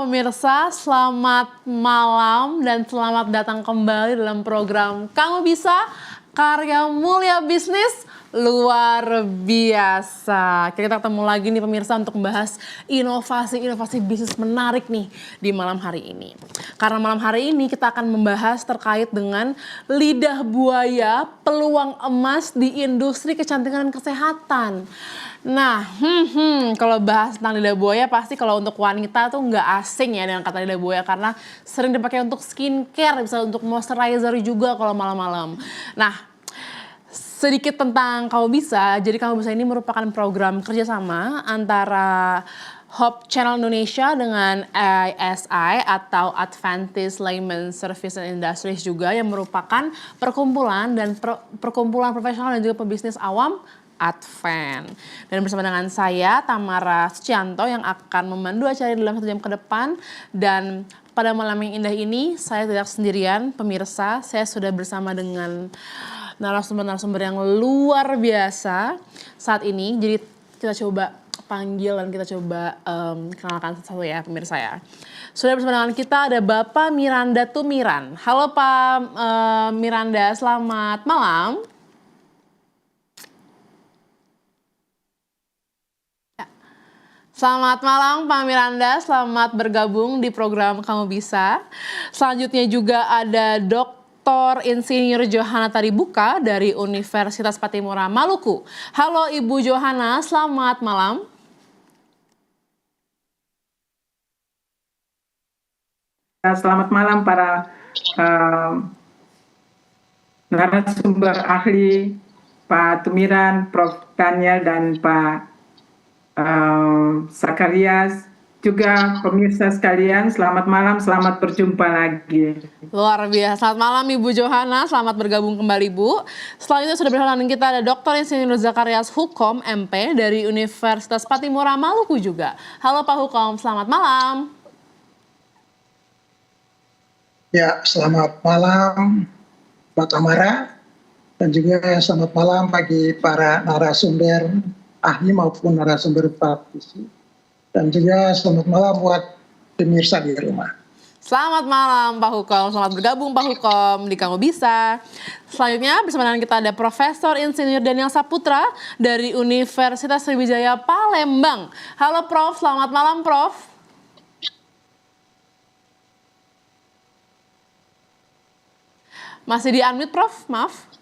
pemirsa, selamat malam dan selamat datang kembali dalam program Kamu Bisa, Karya Mulia Bisnis Luar Biasa. Kita ketemu lagi nih pemirsa untuk membahas inovasi-inovasi bisnis menarik nih di malam hari ini. Karena malam hari ini kita akan membahas terkait dengan lidah buaya, peluang emas di industri kecantikan dan kesehatan. Nah, kalau bahas tentang lidah buaya pasti kalau untuk wanita tuh nggak asing ya dengan kata lidah buaya karena sering dipakai untuk skincare, bisa untuk moisturizer juga kalau malam-malam. Nah, sedikit tentang Kamu Bisa. Jadi Kamu Bisa ini merupakan program kerjasama antara Hope Channel Indonesia dengan ASI atau Adventist Layman Service and Industries juga yang merupakan perkumpulan perkumpulan profesional dan juga pebisnis awam Advent. Dan bersama dengan saya, Tamara Sucianto, yang akan memandu acara dalam 1 jam ke depan. Dan pada malam yang indah ini, saya tidak sendirian, pemirsa. Saya sudah bersama dengan narasumber-narasumber yang luar biasa saat ini. Jadi kita coba panggil dan kita coba kenalkan satu-satu ya, pemirsa ya. Sudah bersama dengan kita ada Bapak Miranda Tumiran. Halo Pak Miranda, selamat malam. Selamat malam Pak Miranda, selamat bergabung di program Kamu Bisa. Selanjutnya juga ada Dr. Insinyur Johana Taribuka dari Universitas Patimura, Maluku. Halo Ibu Johana, selamat malam. Selamat malam para narasumber ahli, Pak Tumiran, Prof. Daniel, dan Pak Sakarias, juga pemirsa sekalian, selamat malam, selamat berjumpa lagi. Luar biasa, selamat malam Ibu Johana, selamat bergabung kembali Bu. Selanjutnya sudah bersama dengan kita ada Dr. Insinyur Zakarias Hukom, MP dari Universitas Patimura, Maluku juga. Halo Pak Hukom, selamat malam. Ya, selamat malam Mbak Tamara, dan juga selamat malam bagi para narasumber ahli maupun narasumber praktisi. Dan juga selamat malam buat pemirsa di rumah. Selamat malam Pak Hukom, selamat bergabung Pak Hukom di Kamu Bisa. Selanjutnya bersama dengan kita ada Profesor Insinyur Daniel Saputra dari Universitas Sriwijaya Palembang. Halo Prof, selamat malam Prof. Masih di unmute Prof, maaf.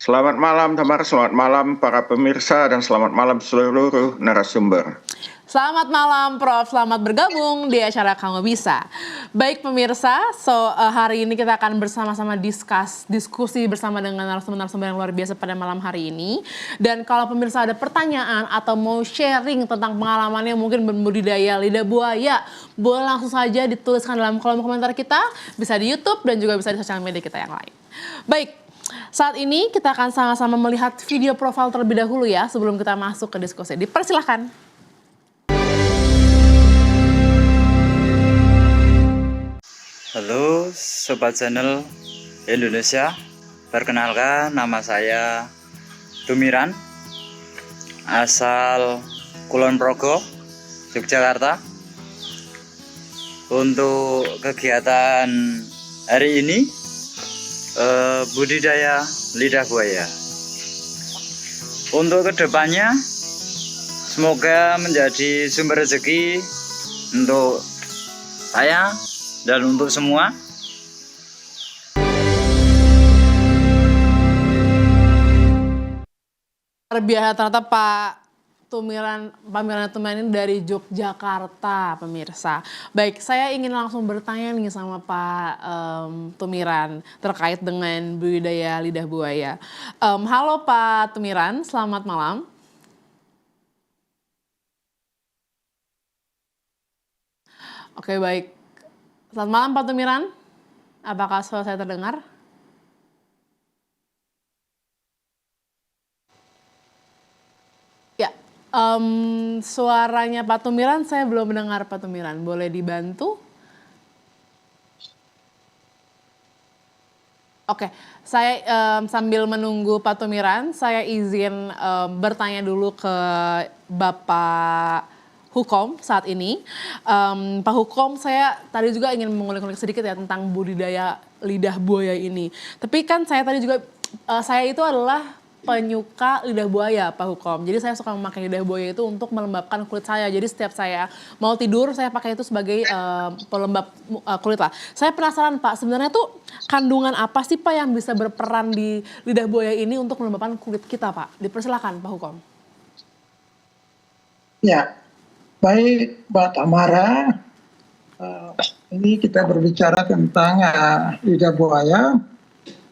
Selamat malam Tamara, selamat malam para pemirsa, dan selamat malam seluruh narasumber. Selamat malam Prof, selamat bergabung di acara Kamu Bisa. Baik pemirsa, hari ini kita akan bersama-sama diskusi bersama dengan narasumber-narasumber yang luar biasa pada malam hari ini. Dan kalau pemirsa ada pertanyaan atau mau sharing tentang pengalamannya mungkin berbudidaya lidah buaya, boleh langsung saja dituliskan dalam kolom komentar kita, bisa di YouTube dan juga bisa di sosial media kita yang lain. Baik. Saat ini kita akan sama-sama melihat video profil terlebih dahulu ya sebelum kita masuk ke diskusi. Dipersilahkan. Halo Sobat Channel Indonesia, perkenalkan nama saya Tumiran, asal Kulon Progo, Yogyakarta. Untuk kegiatan hari ini budidaya lidah buaya. Untuk kedepannya semoga menjadi sumber rezeki untuk saya dan untuk semua. Luar biasa ternyata Pak Miranda Tumiran ini dari Yogyakarta, pemirsa. Baik, saya ingin langsung bertanya nih sama Pak Tumiran terkait dengan budidaya lidah buaya. Halo Pak Tumiran, selamat malam. Oke, baik. Selamat malam Pak Tumiran. Apakah suara saya terdengar? Ya, suaranya Pak Tumiran saya belum mendengar Pak Tumiran. Boleh dibantu? Oke, saya sambil menunggu Pak Tumiran, saya izin bertanya dulu ke Bapak Hukom saat ini. Pak Hukom, saya tadi juga ingin mengulik-ulik sedikit ya tentang budidaya lidah buaya ini. Tapi kan saya tadi juga, saya itu adalah penyuka lidah buaya, Pak Hukom. Jadi saya suka memakai lidah buaya itu untuk melembabkan kulit saya. Jadi setiap saya mau tidur, saya pakai itu sebagai pelembab kulit lah. Saya penasaran Pak, sebenarnya tuh kandungan apa sih Pak yang bisa berperan di lidah buaya ini untuk melembabkan kulit kita Pak? Dipersilakan Pak Hukom. Ya, baik Mbak Tamara. Ini kita berbicara tentang lidah buaya,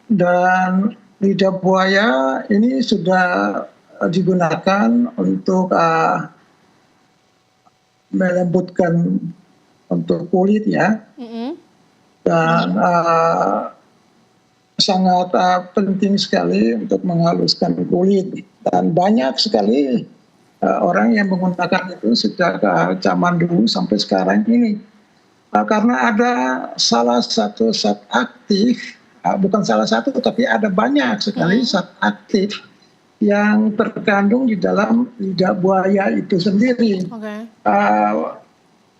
dan lidah buaya ini sudah digunakan untuk melembutkan untuk kulit ya, dan sangat penting sekali untuk menghaluskan kulit, dan banyak sekali orang yang menggunakan itu sejak zaman dulu sampai sekarang ini. Karena ada salah satu zat aktif, bukan salah satu tapi ada banyak sekali zat aktif yang terkandung di dalam lidah buaya itu sendiri.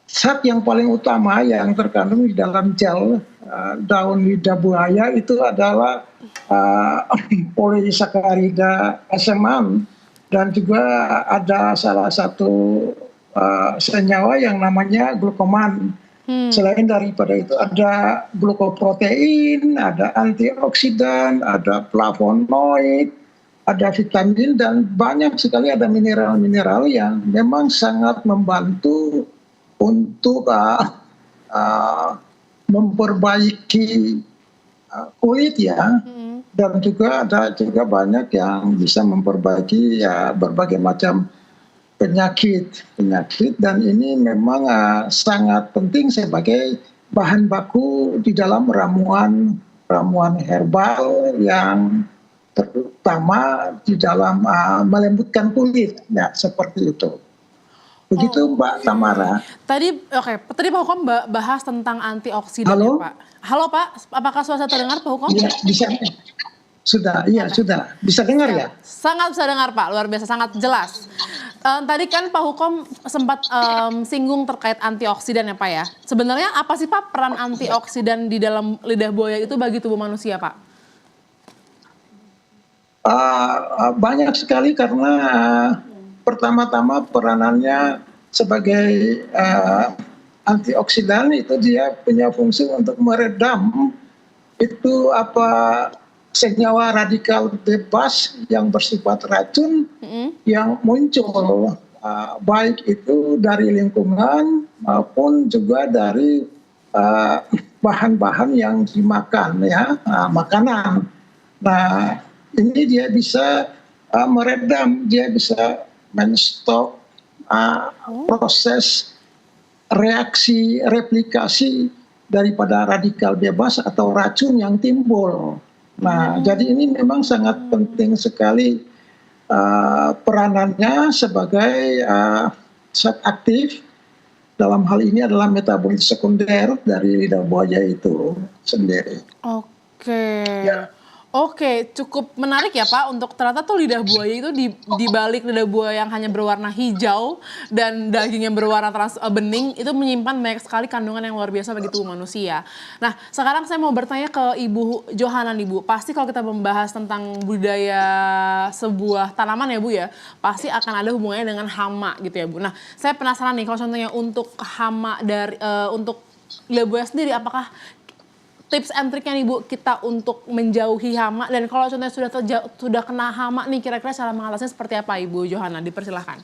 Zat yang paling utama yang terkandung di dalam gel daun lidah buaya itu adalah polisakarida aseman, dan juga ada salah satu senyawa yang namanya glukoman. Selain daripada itu ada glukoprotein, ada antioksidan, ada flavonoid, ada vitamin, dan banyak sekali ada mineral-mineral yang memang sangat membantu untuk memperbaiki kulit ya. Dan juga ada juga banyak yang bisa memperbaiki ya berbagai macam penyakit, dan ini memang sangat penting sebagai bahan baku di dalam ramuan herbal yang terutama di dalam melembutkan kulit, ya seperti itu. Begitu Mbak Tamara. Tadi Pak Hukom bahas tentang antioksidan ya Pak. Halo Pak, apakah suara saya terdengar Pak Hukom? Iya, bisa. Sudah, iya sudah. Bisa dengar ya? Sangat bisa dengar Pak, luar biasa, sangat jelas. Tadi kan Pak Hukom sempat singgung terkait antioksidan ya Pak ya. Sebenarnya apa sih Pak peran antioksidan di dalam lidah buaya itu bagi tubuh manusia Pak? Banyak sekali, karena pertama-tama peranannya sebagai antioksidan itu dia punya fungsi untuk meredam itu senyawa radikal bebas yang bersifat racun yang muncul, baik itu dari lingkungan maupun juga dari bahan-bahan yang dimakan ya, makanan. Nah, ini dia bisa meredam, dia bisa menstop proses reaksi replikasi daripada radikal bebas atau racun yang timbul. Nah, jadi ini memang sangat penting sekali peranannya sebagai zat aktif. Dalam hal ini adalah metabolit sekunder dari lidah buaya itu sendiri. Oke, cukup menarik ya Pak, untuk ternyata tuh lidah buaya itu di balik lidah buaya yang hanya berwarna hijau dan daging yang berwarna bening itu menyimpan banyak sekali kandungan yang luar biasa bagi tubuh manusia. Nah, sekarang saya mau bertanya ke Ibu Johanan nih Bu. Pasti kalau kita membahas tentang budaya sebuah tanaman ya Bu ya, pasti akan ada hubungannya dengan hama gitu ya Bu. Nah, saya penasaran nih kalau contohnya untuk hama untuk lidah buaya sendiri, apakah tips and triknya nih Bu kita untuk menjauhi hama, dan kalau contohnya sudah kena hama nih, kira-kira cara mengatasinya seperti apa Ibu Johanna? Dipersilahkan.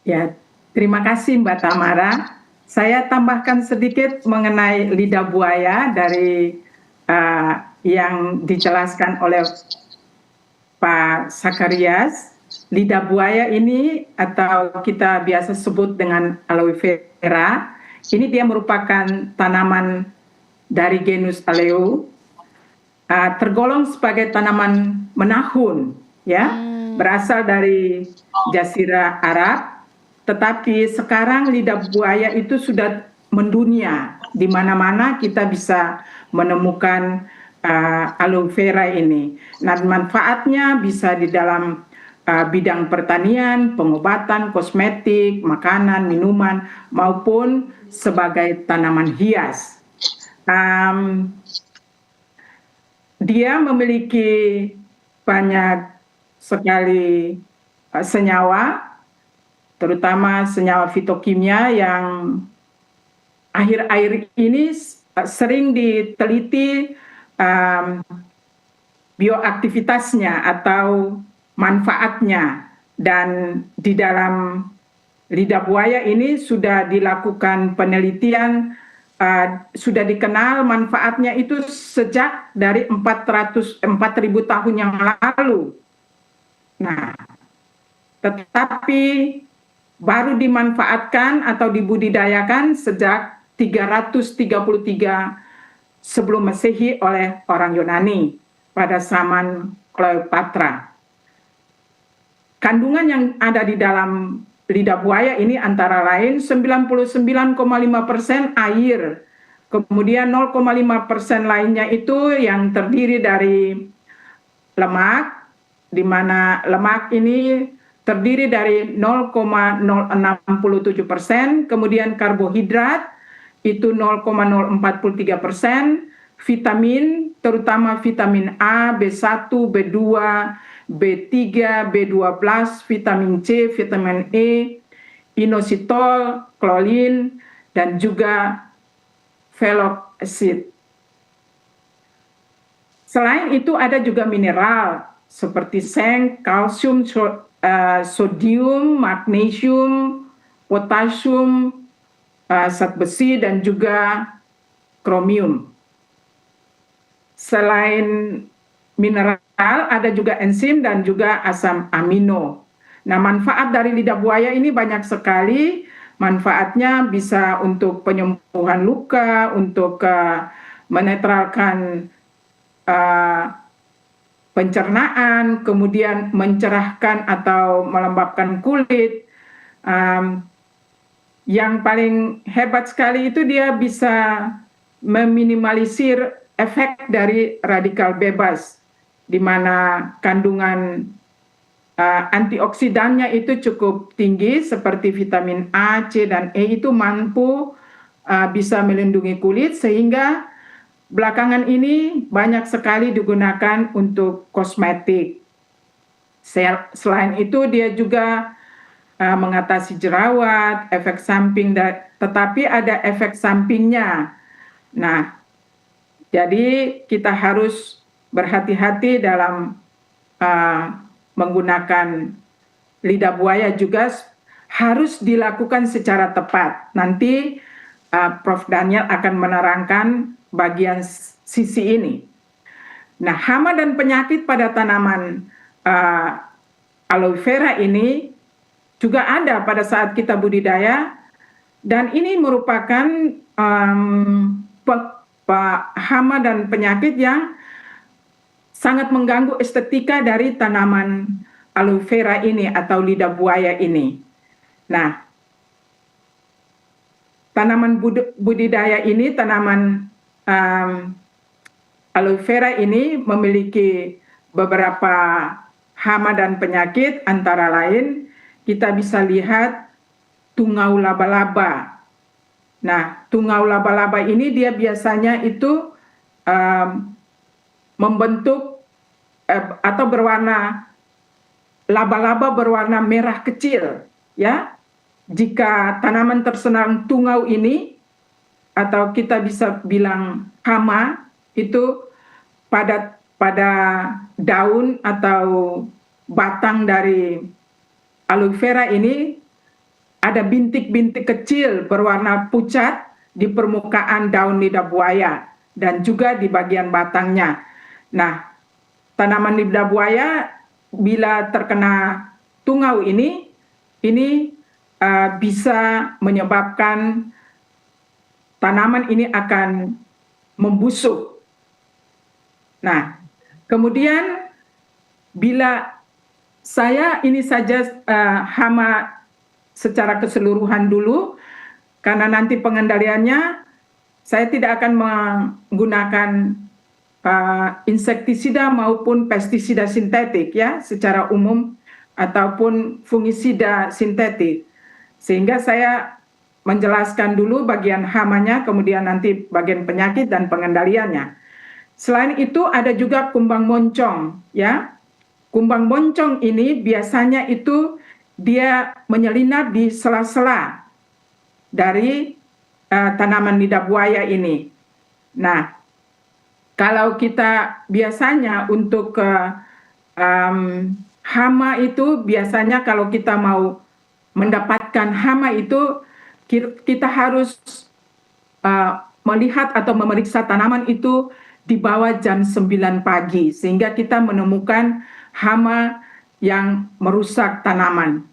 Ya, terima kasih Mbak Tamara. Saya tambahkan sedikit mengenai lidah buaya dari yang dijelaskan oleh Pak Sakarias. Lidah buaya ini atau kita biasa sebut dengan aloe vera, ini dia merupakan tanaman dari genus Aloe, tergolong sebagai tanaman menahun, ya, berasal dari Jazirah Arab, tetapi sekarang lidah buaya itu sudah mendunia. Di mana-mana kita bisa menemukan aloe vera ini. Nah, manfaatnya bisa di dalam bidang pertanian, pengobatan, kosmetik, makanan, minuman, maupun sebagai tanaman hias. Dia memiliki banyak sekali senyawa, terutama senyawa fitokimia yang akhir-akhir ini sering diteliti bioaktivitasnya atau manfaatnya. Dan di dalam lidah buaya ini sudah dilakukan penelitian, sudah dikenal manfaatnya itu sejak dari 4.000 tahun yang lalu. Nah, tetapi baru dimanfaatkan atau dibudidayakan sejak 333 sebelum Masehi oleh orang Yunani pada zaman Kleopatra. Kandungan yang ada di dalam lidah buaya ini antara lain 99,5% air, kemudian 0,5% lainnya itu yang terdiri dari lemak, di mana lemak ini terdiri dari 0,067%, kemudian karbohidrat itu 0,043%, vitamin terutama vitamin A, B1, B2, B3, B12, vitamin C, vitamin E, inositol, klolin, dan juga folic acid. Selain itu ada juga mineral seperti seng, kalsium, sodium, magnesium, potasium, zat besi, dan juga kromium. Selain mineral, ada juga enzim dan juga asam amino. Nah, manfaat dari lidah buaya ini banyak sekali. Manfaatnya bisa untuk penyembuhan luka, untuk menetralkan pencernaan, kemudian mencerahkan atau melembabkan kulit. Yang paling hebat sekali itu dia bisa meminimalisir efek dari radikal bebas, di mana kandungan antioksidannya itu cukup tinggi seperti vitamin A, C, dan E itu mampu bisa melindungi kulit, sehingga belakangan ini banyak sekali digunakan untuk kosmetik. Selain itu dia juga mengatasi jerawat, efek samping, tetapi ada efek sampingnya. Nah, jadi kita harus berhati-hati dalam menggunakan lidah buaya, juga harus dilakukan secara tepat. Nanti Prof. Daniel akan menerangkan bagian sisi ini. Nah, hama dan penyakit pada tanaman aloe vera ini juga ada pada saat kita budidaya, dan ini merupakan hama dan penyakit yang sangat mengganggu estetika dari tanaman aloe vera ini atau lidah buaya ini. Nah, tanaman budidaya ini, tanaman aloe vera ini memiliki beberapa hama dan penyakit, antara lain kita bisa lihat tungau laba-laba. Nah, tungau laba-laba ini dia biasanya itu membentuk atau berwarna, laba-laba berwarna merah kecil, ya. Jika tanaman terserang tungau ini, atau kita bisa bilang hama, itu pada daun atau batang dari aloe vera ini ada bintik-bintik kecil berwarna pucat di permukaan daun lidah buaya dan juga di bagian batangnya. Nah, tanaman lidah buaya bila terkena tungau ini bisa menyebabkan tanaman ini akan membusuk. Nah, kemudian bila ini saja hama secara keseluruhan dulu, karena nanti pengendaliannya saya tidak akan menggunakan insektisida maupun pestisida sintetik ya secara umum ataupun fungisida sintetik. Sehingga saya menjelaskan dulu bagian hamanya, kemudian nanti bagian penyakit dan pengendaliannya. Selain itu ada juga kumbang moncong ya. Kumbang moncong ini biasanya itu dia menyelinap di sela-sela dari tanaman lidah buaya ini. Nah, kalau kita biasanya untuk hama itu biasanya kalau kita mau mendapatkan hama itu kita harus melihat atau memeriksa tanaman itu di bawah jam 9 pagi sehingga kita menemukan hama yang merusak tanaman.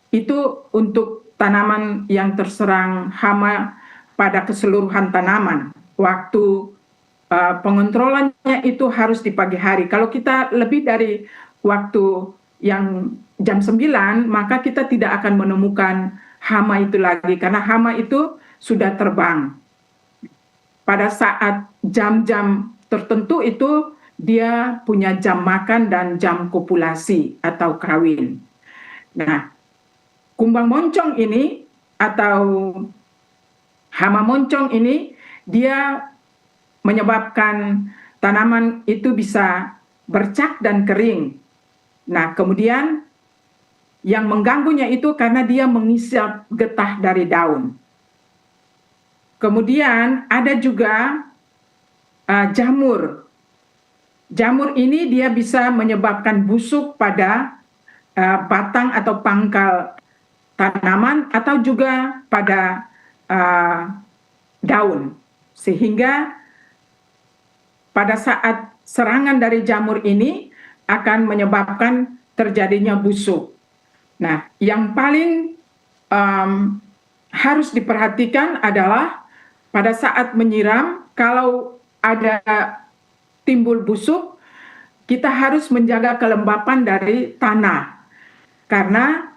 Itu untuk tanaman yang terserang hama pada keseluruhan tanaman. Waktu pengontrolannya itu harus di pagi hari. Kalau kita lebih dari waktu yang jam 9, maka kita tidak akan menemukan hama itu lagi karena hama itu sudah terbang. Pada saat jam-jam tertentu itu dia punya jam makan dan jam kopulasi atau kawin. Nah, kumbang moncong ini atau hama moncong ini dia menyebabkan tanaman itu bisa bercak dan kering. Nah, kemudian yang mengganggunya itu karena dia mengisap getah dari daun. Kemudian ada juga jamur. Jamur ini dia bisa menyebabkan busuk pada batang atau pangkal tanaman atau juga pada daun. Sehingga pada saat serangan dari jamur ini akan menyebabkan terjadinya busuk. Nah, yang paling harus diperhatikan adalah pada saat menyiram, kalau ada timbul busuk, kita harus menjaga kelembapan dari tanah. Karena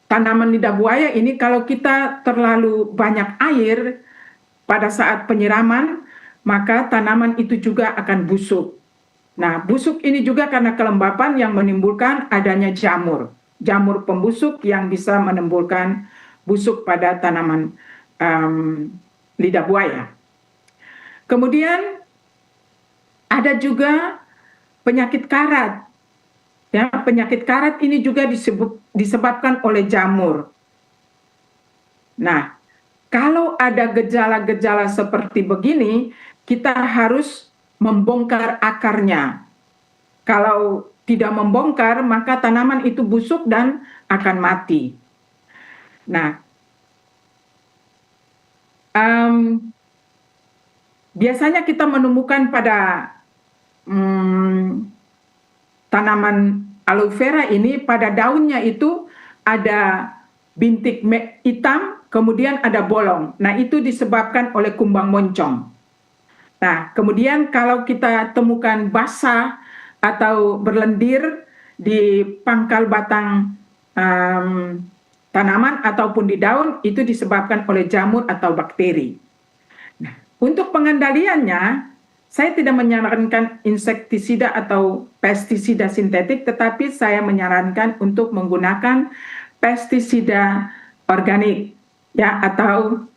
tanaman lidah buaya ini kalau kita terlalu banyak air pada saat penyiraman, maka tanaman itu juga akan busuk. Nah, busuk ini juga karena kelembapan yang menimbulkan adanya jamur. Jamur pembusuk yang bisa menimbulkan busuk pada tanaman lidah buaya. Kemudian ada juga penyakit karat. Ya, penyakit karat ini juga disebabkan oleh jamur. Nah, kalau ada gejala-gejala seperti begini, kita harus membongkar akarnya. Kalau tidak membongkar, maka tanaman itu busuk dan akan mati. Nah, biasanya kita menemukan pada tanaman aloe vera ini, pada daunnya itu ada bintik hitam, kemudian ada bolong. Nah, itu disebabkan oleh kumbang moncong. Nah, kemudian kalau kita temukan basah atau berlendir di pangkal batang tanaman ataupun di daun, itu disebabkan oleh jamur atau bakteri. Nah, untuk pengendaliannya, saya tidak menyarankan insektisida atau pestisida sintetik, tetapi saya menyarankan untuk menggunakan pestisida organik, ya, atau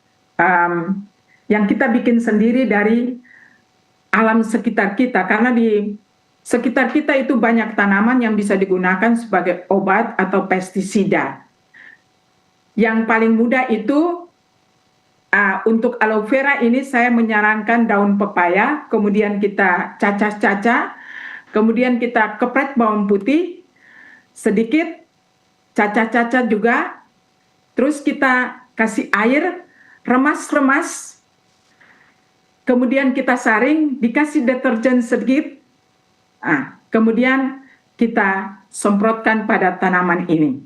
yang kita bikin sendiri dari alam sekitar kita, karena di sekitar kita itu banyak tanaman yang bisa digunakan sebagai obat atau pestisida. Yang paling mudah itu untuk aloe vera ini saya menyarankan daun pepaya, kemudian kita cacah-cacah, kemudian kita kepret bawang putih sedikit, cacah-cacah juga, terus kita kasih air, remas-remas, kemudian kita saring, dikasih deterjen sedikit, kemudian kita semprotkan pada tanaman ini.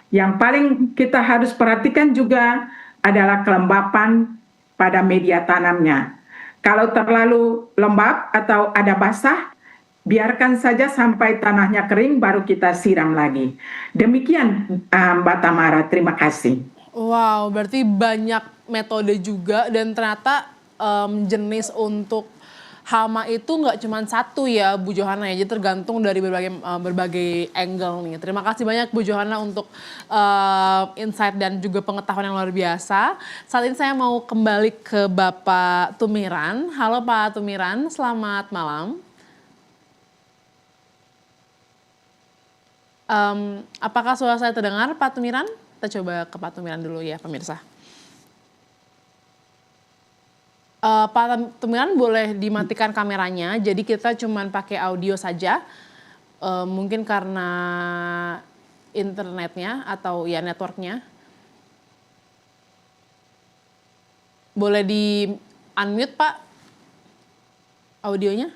Yang paling kita harus perhatikan juga adalah kelembapan pada media tanamnya. Kalau terlalu lembab atau ada basah, biarkan saja sampai tanahnya kering baru kita siram lagi. Demikian Mbak Tamara, terima kasih. Wow, berarti banyak metode juga dan ternyata jenis untuk hama itu nggak cuma satu ya Bu Johana ya, jadi tergantung dari berbagai angle nih. Terima kasih banyak Bu Johana untuk insight dan juga pengetahuan yang luar biasa. Saat ini saya mau kembali ke Bapak Tumiran. Halo Pak Tumiran, selamat malam. Apakah suara saya terdengar Pak Tumiran? Kita coba ke Pak Tumiran dulu ya pemirsa. Pak Tumiran boleh dimatikan kameranya, jadi kita cuma pakai audio saja. Mungkin karena internetnya atau ya networknya. Boleh di unmute Pak audionya.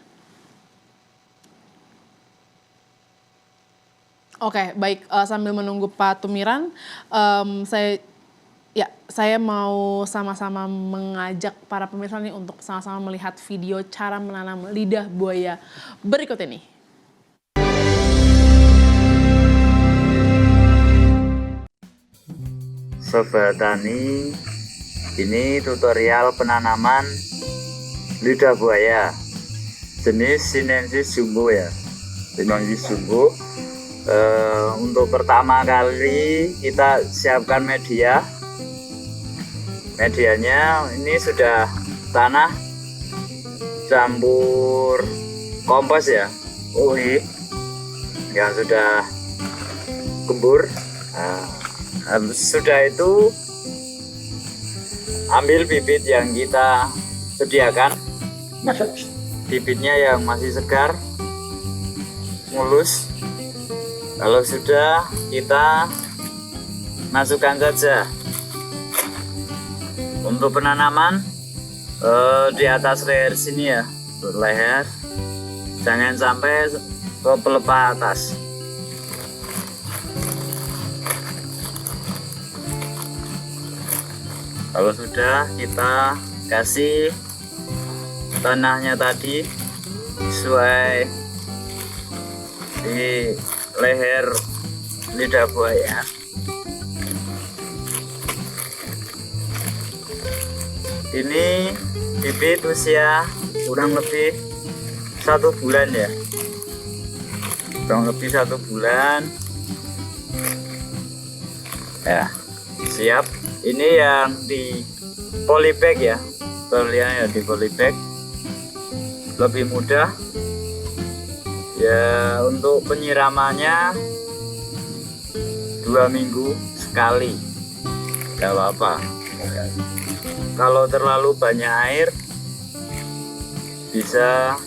Oke, baik. Sambil menunggu Pak Tumiran, saya mau sama-sama mengajak para pemirsa nih untuk sama-sama melihat video cara menanam lidah buaya berikut ini. Sobat Tani, ini tutorial penanaman lidah buaya jenis Sinensis jumbo ya. Sinensis jumbo. Untuk pertama kali kita siapkan media. Medianya ini sudah tanah campur kompos ya, UI yang sudah gembur. Sudah itu ambil bibit yang kita sediakan, bibitnya yang masih segar, mulus. Kalau sudah, kita masukkan saja. Untuk penanaman di atas leher sini ya, leher, jangan sampai ke pelepah atas. Kalau sudah, kita kasih tanahnya tadi sesuai di leher lidah buaya. Ini bibit usia kurang lebih 1 bulan ya, kurang lebih 1 bulan ya, siap. Ini yang di polybag ya, kalian ya, di polybag lebih mudah ya. Untuk penyiramannya 2 minggu sekali, gak apa-apa. Kalau terlalu banyak air bisa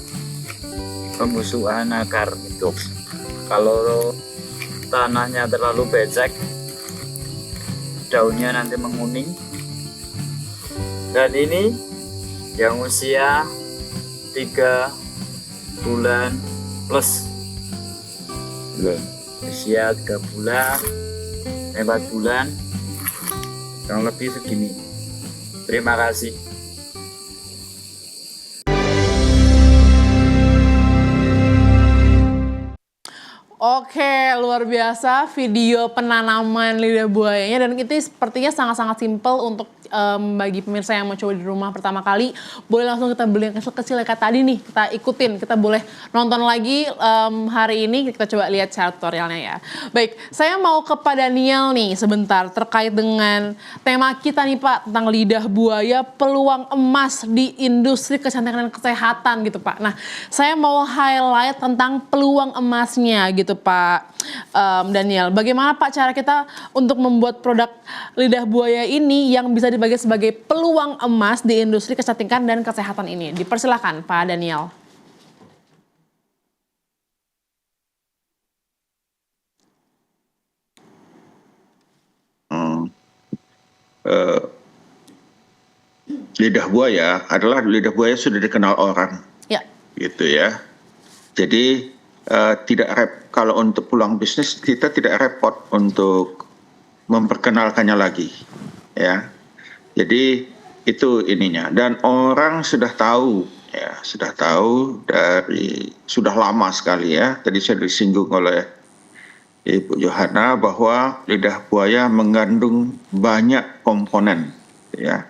pembusukan akar hidup. Kalau tanahnya terlalu becek, daunnya nanti menguning. Dan ini yang usia 3 bulan plus, usia 3 bulan 4 bulan, kurang lebih segini. Terima kasih. Oke, luar biasa video penanaman lidah buayanya, dan itu sepertinya sangat-sangat simpel untuk bagi pemirsa yang mau coba di rumah pertama kali. Boleh langsung kita beli yang kecil-kecil kayak tadi nih, kita ikutin, kita boleh nonton lagi hari ini, kita coba lihat cara tutorialnya ya. Baik, saya mau ke Pak Daniel nih sebentar terkait dengan tema kita nih Pak, tentang lidah buaya, peluang emas di industri kecantikan dan kesehatan gitu Pak. Nah, saya mau highlight tentang peluang emasnya gitu Pak Daniel. Bagaimana Pak cara kita untuk membuat produk lidah buaya ini yang bisa dibagi sebagai peluang emas di industri kecantikan dan kesehatan ini? Dipersilakan Pak Daniel. Lidah buaya lidah buaya sudah dikenal orang, Ya. gitu ya. Jadi kalau untuk peluang bisnis kita tidak repot untuk memperkenalkannya lagi, ya. Jadi itu ininya, dan orang sudah tahu ya sudah tahu sudah lama sekali ya. Tadi sudah disinggung oleh Ibu Johana bahwa lidah buaya mengandung banyak komponen, ya,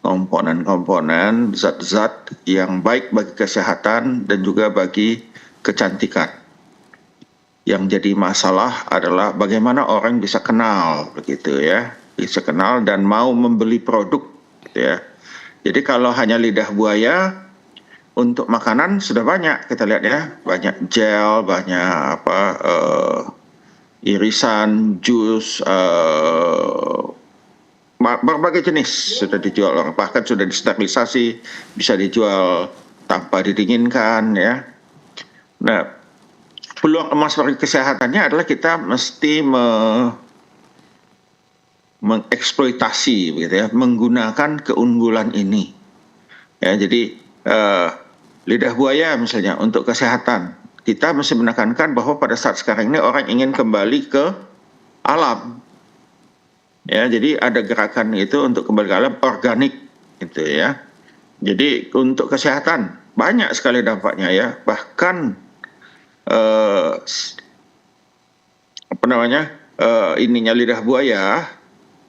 komponen-komponen zat-zat yang baik bagi kesehatan dan juga bagi kecantikan. Yang jadi masalah adalah bagaimana orang bisa kenal, begitu ya, bisa kenal dan mau membeli produk, gitu ya. Jadi kalau hanya lidah buaya untuk makanan sudah banyak, kita lihat ya, banyak gel, banyak irisan, jus, berbagai jenis sudah dijual, bahkan sudah disterilisasi, bisa dijual tanpa didinginkan ya. Nah, peluang emas bagi kesehatannya adalah kita mesti mengeksploitasi, gitu ya, menggunakan keunggulan ini. Ya, jadi lidah buaya misalnya untuk kesehatan, kita mesti menekankan bahwa pada saat sekarang ini orang ingin kembali ke alam. Ya, jadi ada gerakan itu untuk kembali ke alam organik, gitu ya. Jadi untuk kesehatan banyak sekali dampaknya ya. Bahkan ininya lidah buaya,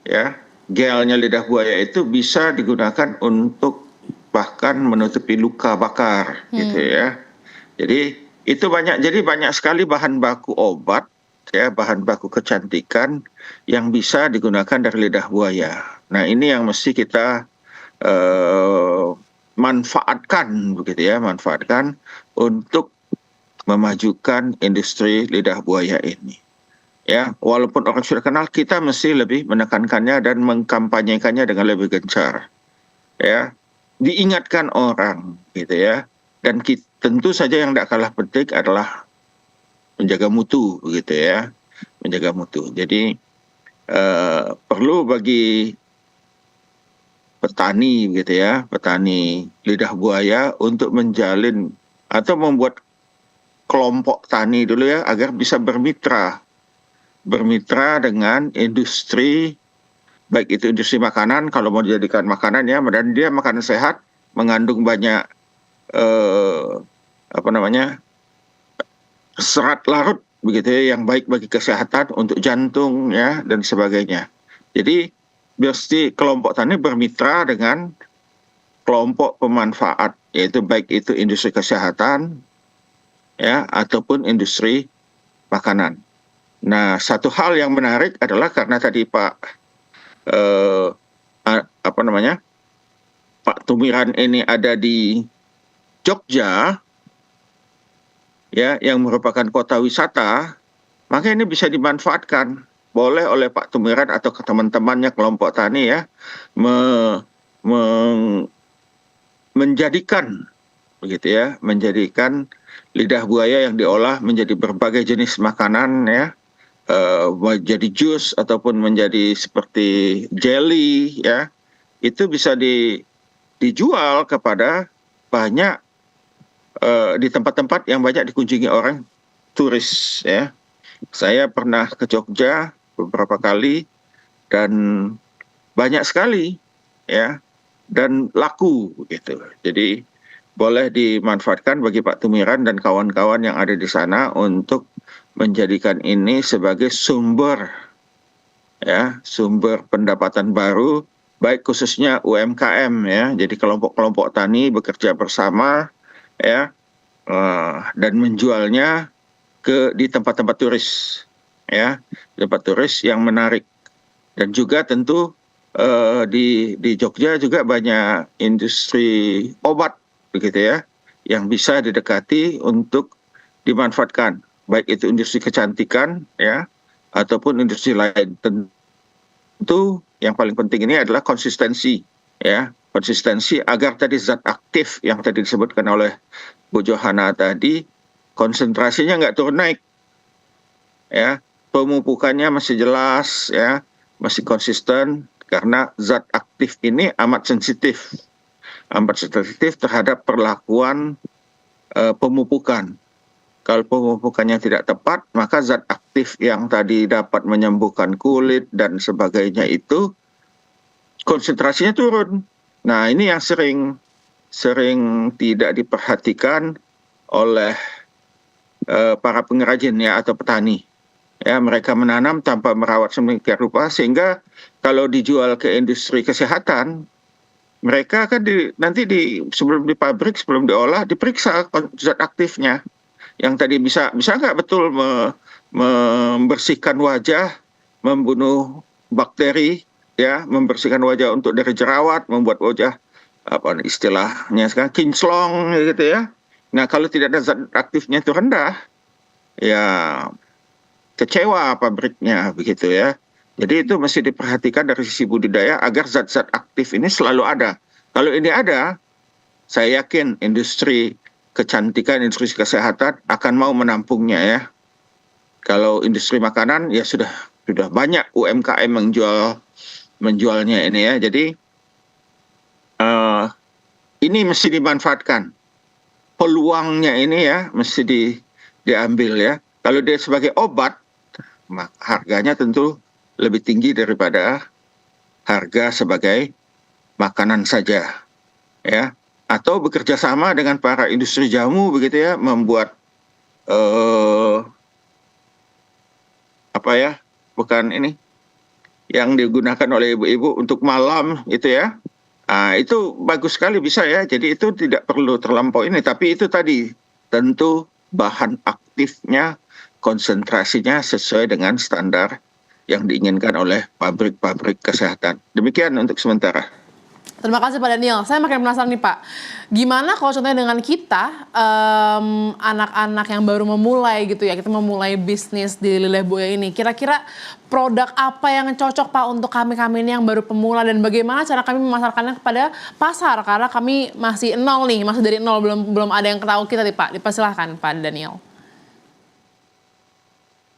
ya, gelnya lidah buaya itu bisa digunakan untuk bahkan menutupi luka bakar, gitu ya. Jadi itu banyak sekali bahan baku obat, ya, bahan baku kecantikan yang bisa digunakan dari lidah buaya. Nah, ini yang mesti kita manfaatkan, begitu ya, manfaatkan untuk memajukan industri lidah buaya ini. Ya, walaupun orang sudah kenal, kita mesti lebih menekankannya dan mengkampanyekannya dengan lebih gencar. Ya, diingatkan orang, gitu ya. Dan tentu saja yang tidak kalah penting adalah menjaga mutu, begitu ya, menjaga mutu. Jadi perlu bagi petani, begitu ya, petani lidah buaya untuk menjalin atau membuat kelompok tani dulu ya, agar bisa bermitra dengan industri, baik itu industri makanan, kalau mau dijadikan makanan ya, dan dia makanan sehat, mengandung banyak serat larut, begitu ya, yang baik bagi kesehatan untuk jantung ya dan sebagainya. Jadi mesti kelompok tani bermitra dengan kelompok pemanfaat, yaitu baik itu industri kesehatan ya ataupun industri makanan. Nah, satu hal yang menarik adalah karena tadi Pak Tumiran ini ada di Jogja, ya, yang merupakan kota wisata, maka ini bisa dimanfaatkan. Boleh oleh Pak Tumiran atau ke teman-temannya kelompok tani ya, menjadikan, begitu ya, menjadikan lidah buaya yang diolah menjadi berbagai jenis makanan ya, menjadi jus ataupun menjadi seperti jelly ya, itu bisa dijual kepada banyak di tempat-tempat yang banyak dikunjungi orang turis ya. Saya pernah ke Jogja beberapa kali dan banyak sekali ya, dan laku gitu. Jadi boleh dimanfaatkan bagi Pak Tumiran dan kawan-kawan yang ada di sana untuk menjadikan ini sebagai sumber pendapatan baru, baik khususnya UMKM ya. Jadi kelompok-kelompok tani bekerja bersama ya, dan menjualnya di tempat-tempat turis ya, tempat turis yang menarik. Dan juga tentu di Jogja juga banyak industri obat, begitu ya, yang bisa didekati untuk dimanfaatkan, baik itu industri kecantikan ya ataupun industri lain. Tentu yang paling penting ini adalah konsistensi ya, konsistensi agar tadi zat aktif yang tadi disebutkan oleh Bu Johana tadi, konsentrasinya nggak turun naik ya, pemupukannya masih jelas ya, masih konsisten, karena zat aktif ini amat sensitif terhadap perlakuan pemupukan. Kalau pemupukannya tidak tepat, maka zat aktif yang tadi dapat menyembuhkan kulit dan sebagainya itu konsentrasinya turun. Nah, ini yang sering sering tidak diperhatikan oleh para pengrajin ya atau petani. Ya, mereka menanam tanpa merawat sedemikian rupa sehingga kalau dijual ke industri kesehatan, mereka kan nanti sebelum di pabrik, sebelum diolah diperiksa zat aktifnya. Yang tadi bisa nggak betul membersihkan wajah, membunuh bakteri, ya, membersihkan wajah untuk dari jerawat, membuat wajah apa istilahnya sekarang kinclong gitu ya. Nah, kalau tidak ada zat aktifnya itu rendah, ya kecewa pabriknya begitu ya. Jadi itu mesti diperhatikan dari sisi budidaya agar zat-zat aktif ini selalu ada. Kalau ini ada, saya yakin industri kecantikan, industri kesehatan akan mau menampungnya ya. Kalau industri makanan ya sudah banyak UMKM menjualnya ini ya. Jadi ini mesti dimanfaatkan. Peluangnya ini ya mesti diambil ya. Kalau dia sebagai obat, harganya tentu lebih tinggi daripada harga sebagai makanan saja, ya. Atau bekerja sama dengan para industri jamu begitu ya, membuat bukan ini yang digunakan oleh ibu-ibu untuk malam itu ya. Itu bagus sekali bisa ya. Jadi itu tidak perlu terlampau ini, tapi itu tadi tentu bahan aktifnya, konsentrasinya sesuai dengan standar yang diinginkan oleh pabrik-pabrik kesehatan. Demikian untuk sementara. Terima kasih Pak Daniel. Saya makin penasaran nih Pak, gimana kalau contohnya dengan kita, anak-anak yang baru memulai gitu ya, kita memulai bisnis di Lidah Buaya ini, kira-kira produk apa yang cocok Pak untuk kami ini yang baru pemula, dan bagaimana cara kami memasarkannya kepada pasar, karena kami masih nol nih, masih dari nol, belum ada yang tahu kita nih Pak. Dipersilahkan Pak Daniel.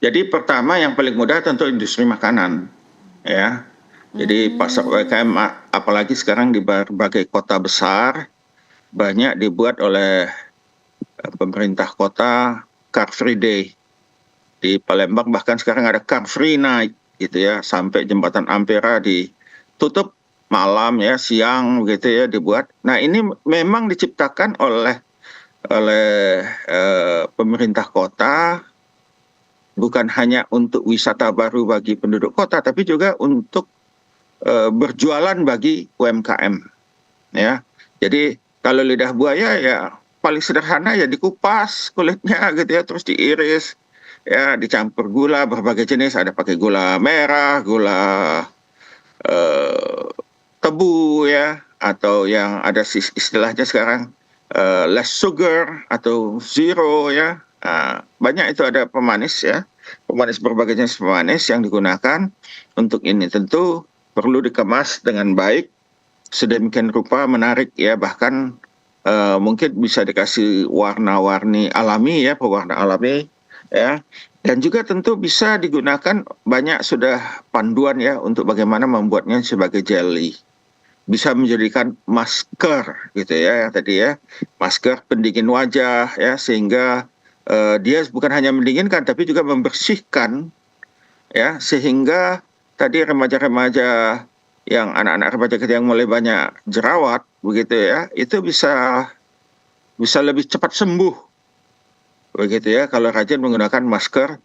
Jadi pertama yang paling mudah tentu industri makanan, ya. Jadi pasar UMKM apalagi sekarang di berbagai kota besar banyak dibuat oleh pemerintah kota Car Free Day. Di Palembang bahkan sekarang ada Car Free Night gitu ya, sampai jembatan Ampera ditutup malam ya, siang begitu ya dibuat. Nah, ini memang diciptakan oleh pemerintah kota, bukan hanya untuk wisata baru bagi penduduk kota, tapi juga untuk berjualan bagi UMKM, ya. Jadi kalau lidah buaya ya paling sederhana ya dikupas kulitnya gitu ya, terus diiris, ya dicampur gula berbagai jenis, ada pakai gula merah, gula tebu ya, atau yang ada istilahnya sekarang less sugar atau zero ya. Banyak itu ada pemanis ya, pemanis berbagai jenis pemanis yang digunakan untuk ini. Tentu perlu dikemas dengan baik, sedemikian rupa menarik ya, bahkan mungkin bisa dikasih warna-warni alami ya, pewarna alami ya, dan juga tentu bisa digunakan, banyak sudah panduan ya untuk bagaimana membuatnya sebagai jelly, bisa menjadikan masker gitu ya, yang tadi ya, masker pendingin wajah ya, sehingga dia bukan hanya mendinginkan tapi juga membersihkan ya, sehingga tadi remaja-remaja yang anak-anak remaja kita yang mulai banyak jerawat begitu ya, itu bisa lebih cepat sembuh begitu ya kalau rajin menggunakan masker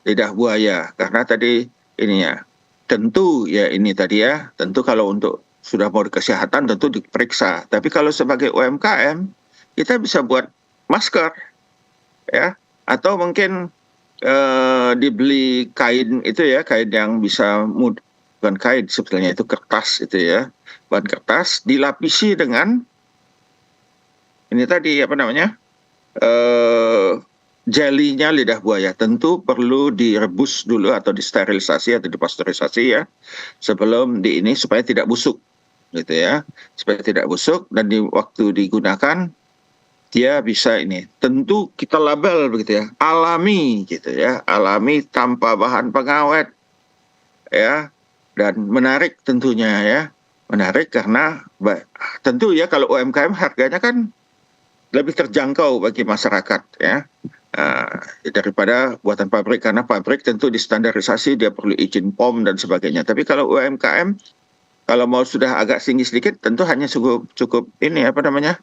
lidah buaya. Karena tadi ininya tentu ya, ini tadi ya, tentu kalau untuk sudah mau di kesehatan tentu diperiksa, tapi kalau sebagai UMKM kita bisa buat masker ya, atau mungkin dibeli kain itu ya, kain yang bisa bukan kain sebetulnya, itu kertas itu ya, bahan kertas dilapisi dengan ini tadi apa namanya, jelinya lidah buaya. Tentu perlu direbus dulu atau disterilisasi atau dipasteurisasi ya sebelum ini, supaya tidak busuk gitu ya, supaya tidak busuk, dan di waktu digunakan dia bisa ini, tentu kita label begitu ya, alami gitu ya, alami tanpa bahan pengawet ya, dan menarik tentunya ya, menarik karena tentu ya kalau UMKM harganya kan lebih terjangkau bagi masyarakat ya, daripada buatan pabrik, karena pabrik tentu distandarisasi, dia perlu izin POM dan sebagainya. Tapi kalau UMKM kalau mau sudah agak tinggi sedikit tentu hanya cukup ini apa namanya,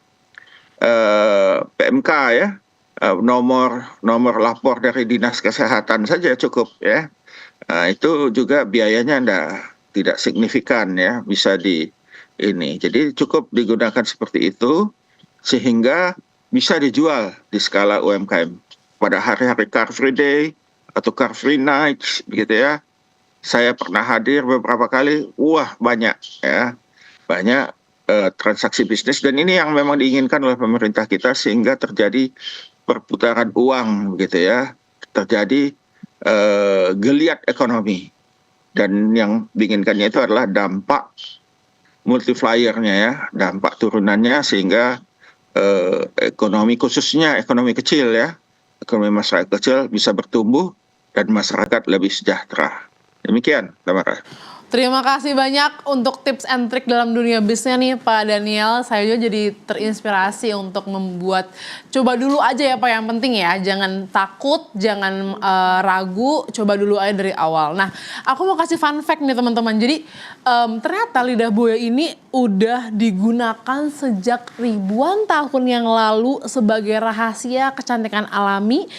PMK ya, nomor lapor dari Dinas Kesehatan saja cukup ya. Itu juga biayanya tidak signifikan ya, bisa ini. Jadi cukup digunakan seperti itu sehingga bisa dijual di skala UMKM pada hari-hari Car Free Day atau Car Free Night begitu ya. Saya pernah hadir beberapa kali, wah banyak ya, banyak transaksi bisnis, dan ini yang memang diinginkan oleh pemerintah kita sehingga terjadi perputaran uang gitu ya, terjadi geliat ekonomi, dan yang diinginkannya itu adalah dampak multipliernya ya, dampak turunannya sehingga ekonomi, khususnya ekonomi kecil ya, ekonomi masyarakat kecil bisa bertumbuh dan masyarakat lebih sejahtera. Demikian, Tamara. Terima kasih banyak untuk tips and trik dalam dunia bisnisnya nih Pak Daniel. Saya juga jadi terinspirasi untuk membuat, coba dulu aja ya Pak, yang penting ya. Jangan takut, jangan ragu, coba dulu aja dari awal. Nah, aku mau kasih fun fact nih teman-teman. Jadi ternyata lidah buaya ini udah digunakan sejak ribuan tahun yang lalu sebagai rahasia kecantikan alami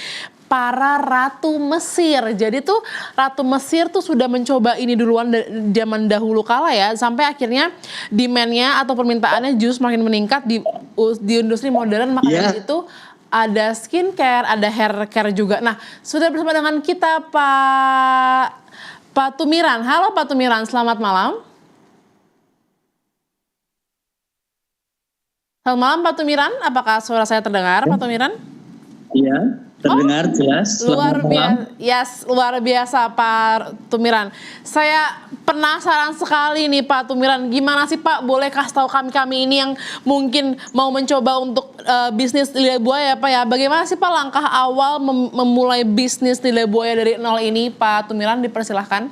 para ratu Mesir. Jadi tuh ratu Mesir tuh sudah mencoba ini duluan zaman dahulu kala ya, sampai akhirnya demand-nya atau permintaannya justru makin meningkat di industri modern. Makanya itu ada skincare, ada hair care juga. Nah, sudah bersama dengan kita Pak Tumiran. Halo Pak Tumiran, selamat malam. Selamat malam Pak Tumiran, apakah suara saya terdengar Pak Tumiran? Iya. Terdengar jelas. Luar biasa Pak Tumiran. Saya penasaran sekali nih Pak Tumiran, gimana sih Pak, boleh kasih tahu kami ini yang mungkin mau mencoba untuk bisnis lidah buaya Pak ya. Bagaimana sih Pak langkah awal memulai bisnis lidah buaya dari nol ini Pak Tumiran, dipersilahkan.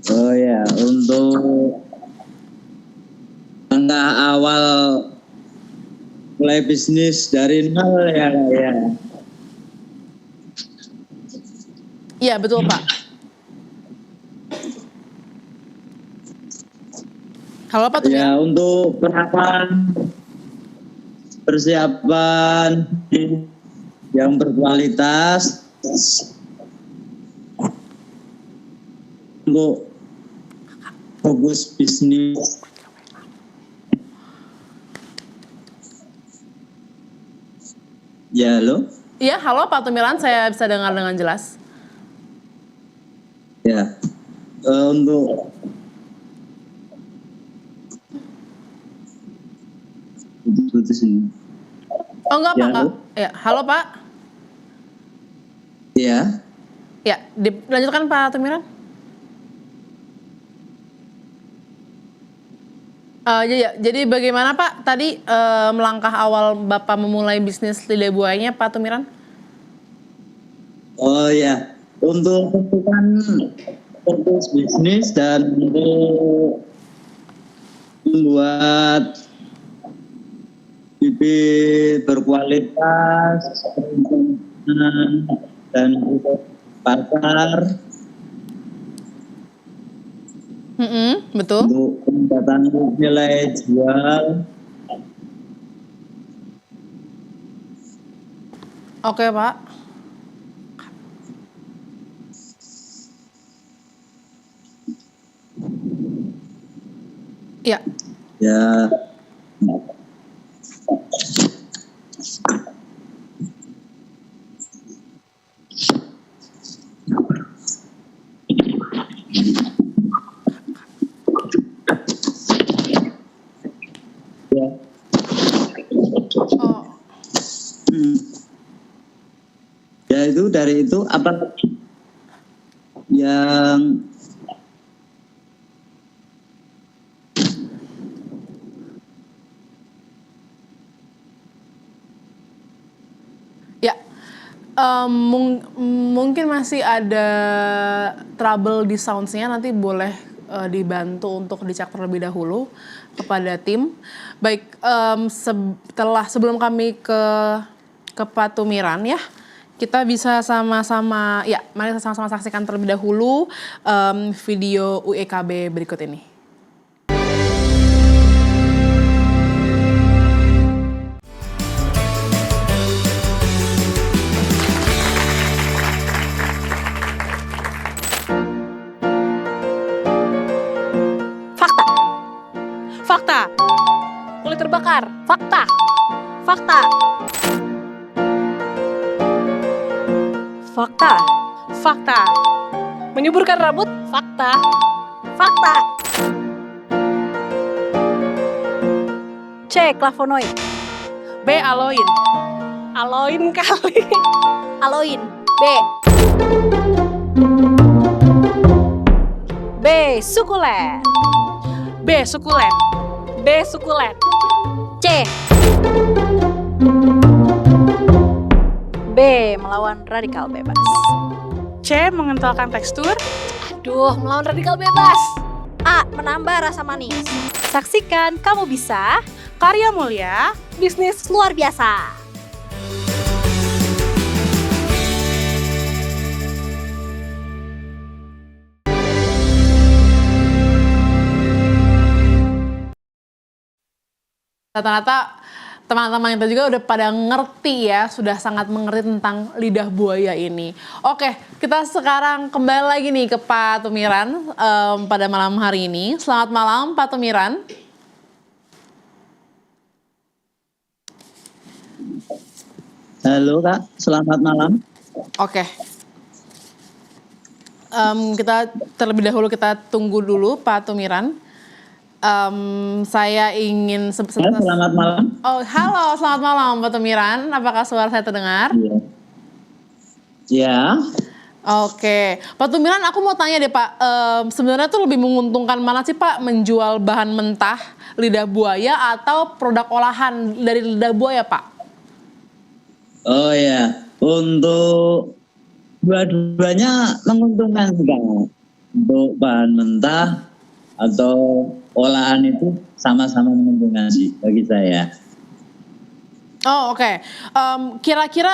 Oh ya, untuk langkah awal mulai bisnis dari nol ya. Iya betul Pak. Halo Pak Tumiran. Ya, untuk persiapan yang berkualitas untuk fokus bisnis. Ya, halo? Iya, halo Pak Tumiran, saya bisa dengar dengan jelas. Ya, untuk putus ini. Oh enggak Pak, Ya, enggak. Ya, halo Pak. Ya, Ya, dilanjutkan Pak Tumiran. Jadi bagaimana Pak tadi melangkah awal Bapak memulai bisnis lidah buayanya Pak Tumiran? oh ya, untuk tentukan fokus bisnis dan untuk membuat bibit berkualitas dan untuk pasar Betul. untuk peningkatan nilai jual. Oke Pak. Ya. Ya, ya. Oh. Ya, itu dari itu apa yang Ya, mungkin masih ada trouble di sounds-nya, nanti boleh dibantu untuk dicek terlebih dahulu kepada tim. Baik, sebelum kami ke Pak Tumiran ya, kita bisa sama-sama, ya mari kita sama-sama saksikan terlebih dahulu video UEKB berikut ini. Fakta. Kulit terbakar. Fakta. Fakta. Fakta. Fakta. Menyuburkan rambut. Fakta. Fakta. C. Flavonoid. B. Aloin. Aloin kali. Aloin. B. B. Sukulen. B. Sukulen. B. Sukulen. C. B. Melawan radikal bebas. C. Mengentalkan tekstur. Aduh, melawan radikal bebas. A. Menambah rasa manis. Saksikan Kamu Bisa, karya mulia, bisnis luar biasa. Rata-rata teman-teman kita juga udah pada ngerti ya, sudah sangat mengerti tentang lidah buaya ini. Oke, kita sekarang kembali lagi nih ke Pak Tumiran pada malam hari ini. Selamat malam Pak Tumiran. Halo Kak, selamat malam. Oke. Kita terlebih dahulu kita tunggu dulu Pak Tumiran. Saya ingin Selamat malam. Oh, halo, selamat malam Pak Tumiran. Apakah suara saya terdengar? Iya. Ya. Oke, Pak Tumiran, aku mau tanya deh Pak, sebenarnya tuh lebih menguntungkan mana sih Pak, menjual bahan mentah lidah buaya atau produk olahan dari lidah buaya Pak? Oh ya, untuk dua-duanya menguntungkan sekali. Untuk bahan mentah atau olahan itu sama-sama menguntungkan sih bagi saya. Oh oke. Kira-kira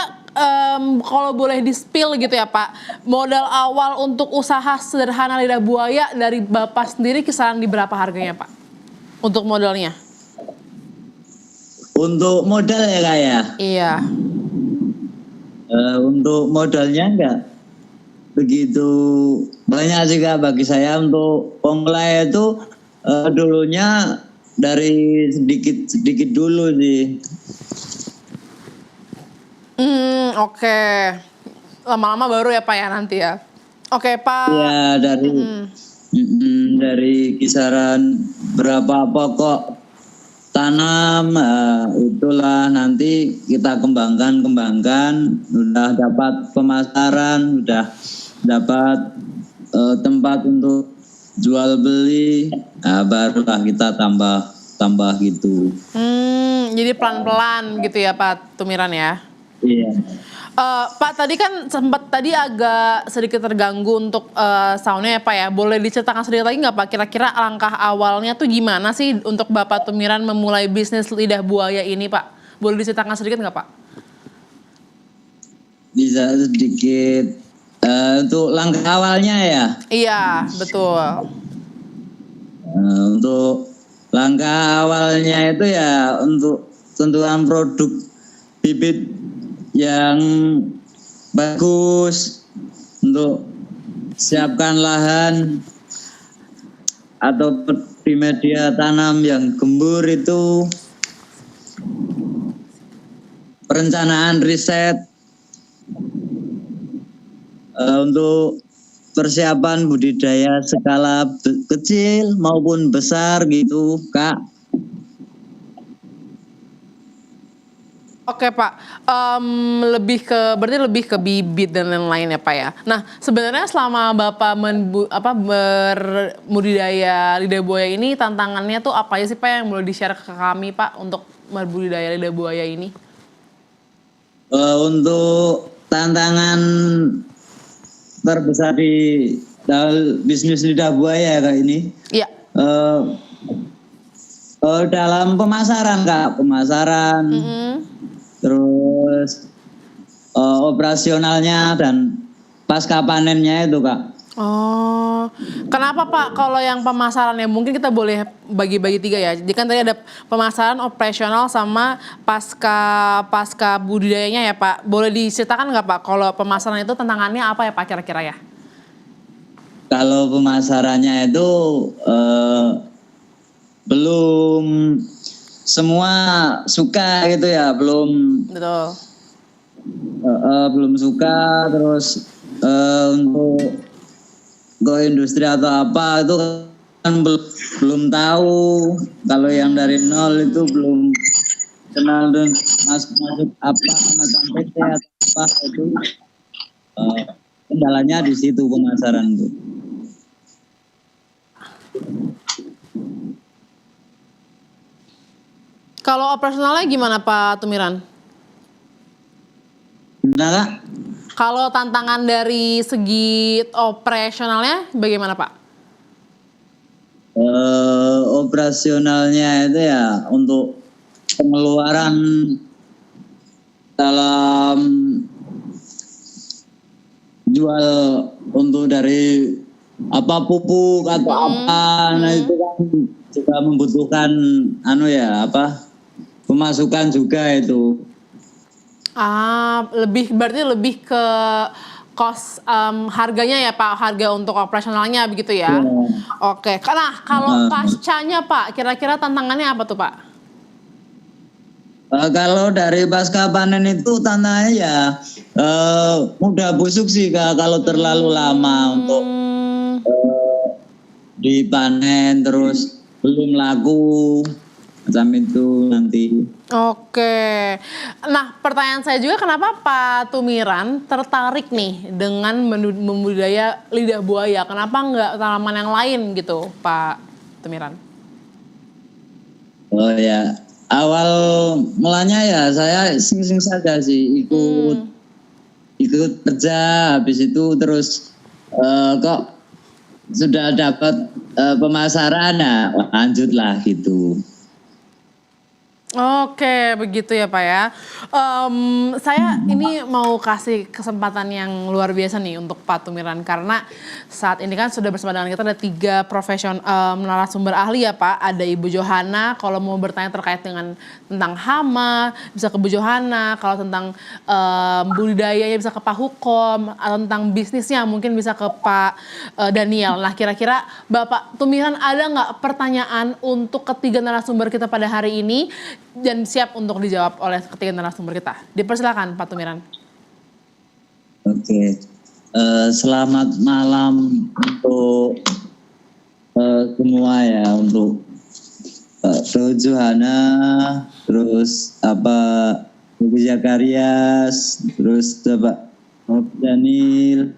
kalau boleh di-spill gitu ya Pak, modal awal untuk usaha sederhana lidah buaya dari Bapak sendiri kisaran di berapa harganya Pak? Untuk modalnya? Untuk modal ya Kak ya? Iya. Untuk modalnya enggak begitu banyak juga bagi saya. Untuk pemulai itu dulunya dari sedikit dulu sih. Oke. Lama-lama baru ya Pak ya nanti ya. Oke Pak. Ya dari kisaran berapa pokok tanam, itulah nanti kita kembangkan, udah dapat pemasaran, udah dapat tempat untuk jual beli, barulah kita tambah gitu. Jadi pelan-pelan gitu ya Pak Tumiran ya? Iya. Pak tadi kan sempat tadi agak sedikit terganggu untuk soundnya ya Pak ya. Boleh diceritakan sedikit lagi nggak Pak? Kira-kira langkah awalnya tuh gimana sih untuk Bapak Tumiran memulai bisnis lidah buaya ini Pak? Boleh diceritakan sedikit nggak Pak? Bisa sedikit untuk langkah awalnya ya. Iya betul. Untuk langkah awalnya itu ya untuk tentuan produk bibit yang bagus, untuk siapkan lahan atau di media tanam yang gembur, itu perencanaan riset, untuk persiapan budidaya skala kecil maupun besar gitu Kak. Oke Pak, berarti lebih ke bibit dan lain-lain ya Pak ya. Nah sebenarnya selama Bapak berbudidaya lidah buaya ini tantangannya tuh apa aja sih Pak yang boleh di-share ke kami Pak untuk berbudidaya lidah buaya ini? Untuk tantangan terbesar di bisnis lidah buaya Kak ini, Iya. Dalam pemasaran Kak, terus operasionalnya dan pasca panennya itu Kak. Oh, kenapa Pak kalau yang pemasarannya mungkin kita boleh bagi-bagi 3 ya. Jadi kan tadi ada pemasaran, operasional sama pasca budidayanya ya Pak. Boleh diceritakan nggak Pak kalau pemasaran itu tantangannya apa ya Pak kira-kira ya? Kalau pemasarannya itu belum semua suka gitu ya, belum Betul. belum suka. Terus untuk ke industri atau apa itu kan belum tahu. Kalau yang dari nol itu belum kenal dan masuk apa macam PT atau apa itu, kendalanya di situ pemasaran tuh. Kalau operasionalnya gimana Pak Tumiran? Benar Kak? Kalau tantangan dari segi operasionalnya bagaimana Pak? Operasionalnya itu ya untuk pengeluaran dalam jual untuk dari apa pupuk atau apa, nah itu kan juga membutuhkan pemasukan juga itu. Berarti lebih ke cost harganya ya Pak, harga untuk operasionalnya begitu ya? Oke, karena kalau pascanya Pak, kira-kira tantangannya apa tuh Pak? Kalau dari pasca panen itu tanahnya ya mudah busuk sih Kak, kalau terlalu lama untuk dipanen terus belum laku macam itu nanti. Oke, nah pertanyaan saya juga kenapa Pak Tumiran tertarik nih dengan membudidaya lidah buaya? Kenapa nggak tanaman yang lain gitu Pak Tumiran? Oh ya, awal mulanya ya saya sing-sing saja sih ikut kerja, habis itu terus kok sudah dapat pemasaran, ya lanjutlah gitu. Oke, begitu ya Pak ya. Saya ini mau kasih kesempatan yang luar biasa nih untuk Pak Tumiran, karena saat ini kan sudah bersama dengan kita ada 3 narasumber ahli ya Pak. Ada Ibu Johana, kalau mau bertanya terkait dengan tentang hama bisa ke Bu Johana, kalau tentang budidayanya bisa ke Pak Hukom, atau tentang bisnisnya mungkin bisa ke Pak Daniel. Nah kira-kira Bapak Tumiran ada nggak pertanyaan untuk ketiga narasumber kita pada hari ini dan siap untuk dijawab oleh ketiga narasumber kita? Dipersilakan Pak Tumiran. Oke, selamat malam untuk semua ya, untuk Bro Johana, terus Ibu Zakarias, terus Bapak Daniel.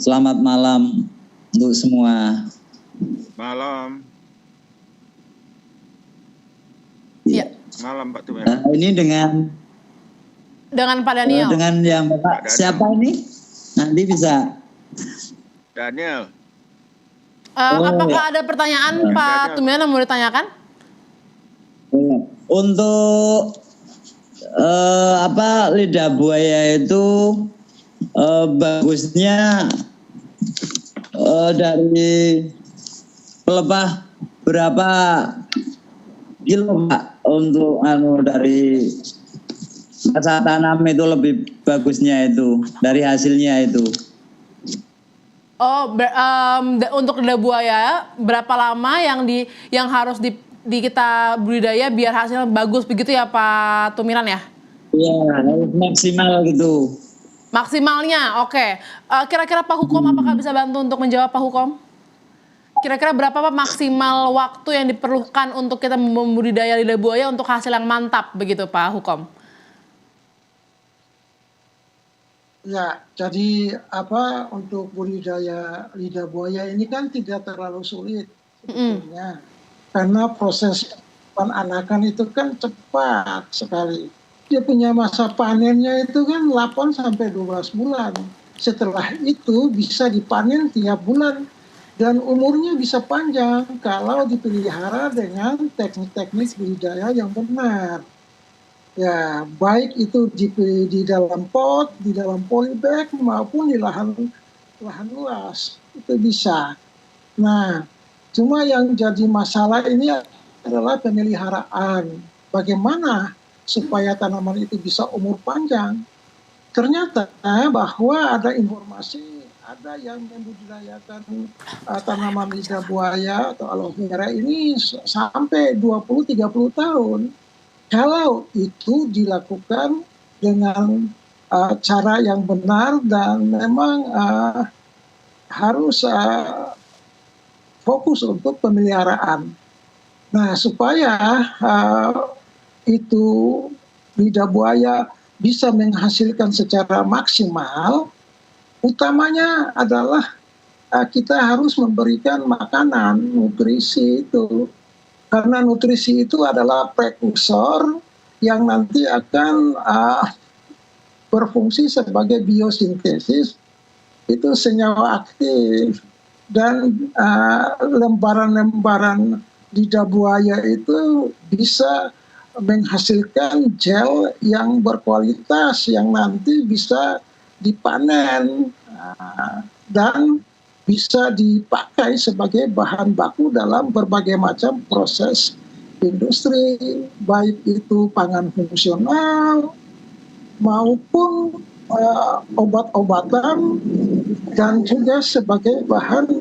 Selamat malam untuk semua. Malam. Iya. Malam Pak Tumiran. Ini dengan Pak Daniel. Dengan yang Bapak siapa ini? Nanti bisa. Daniel. Apakah ada pertanyaan Pak Tumiran yang mau ditanyakan? Untuk lidah buaya itu bagusnya dari pelepah berapa kilo Pak, untuk dari masa tanam itu lebih bagusnya itu dari hasilnya itu. Untuk lidah buaya berapa lama yang harus di kita budidaya biar hasilnya bagus begitu ya Pak Tumiran ya? Iya, maksimal gitu. Maksimalnya, oke. Kira-kira Pak Hukom apakah bisa bantu untuk menjawab Pak Hukom? Kira-kira berapa Pak maksimal waktu yang diperlukan untuk kita membudidaya lidah buaya untuk hasil yang mantap begitu Pak Hukom? Ya, jadi untuk budidaya lidah buaya ini kan tidak terlalu sulit sebetulnya. Karena proses penanakan itu kan cepat sekali. Dia punya masa panennya itu kan 8 sampai 12 bulan. Setelah itu bisa dipanen tiap bulan. Dan umurnya bisa panjang kalau dipelihara dengan teknik-teknik budidaya yang benar. Ya, baik itu di dalam pot, di dalam polybag maupun di lahan luas, itu bisa. Nah, cuma yang jadi masalah ini adalah pemeliharaan. Bagaimana supaya tanaman itu bisa umur panjang? Ternyata bahwa ada informasi ada yang membudidayakan tanaman lidah buaya atau aloe vera ini sampai 20-30 tahun. Kalau itu dilakukan dengan cara yang benar dan memang harus fokus untuk pemeliharaan. Nah, supaya itu lidah buaya bisa menghasilkan secara maksimal, utamanya adalah kita harus memberikan makanan, nutrisi itu. Karena nutrisi itu adalah prekursor yang nanti akan berfungsi sebagai biosintesis, itu senyawa aktif. Dan lembaran-lembaran lidah buaya itu bisa menghasilkan gel yang berkualitas yang nanti bisa dipanen dan bisa dipakai sebagai bahan baku dalam berbagai macam proses industri, baik itu pangan fungsional maupun obat-obatan dan juga sebagai bahan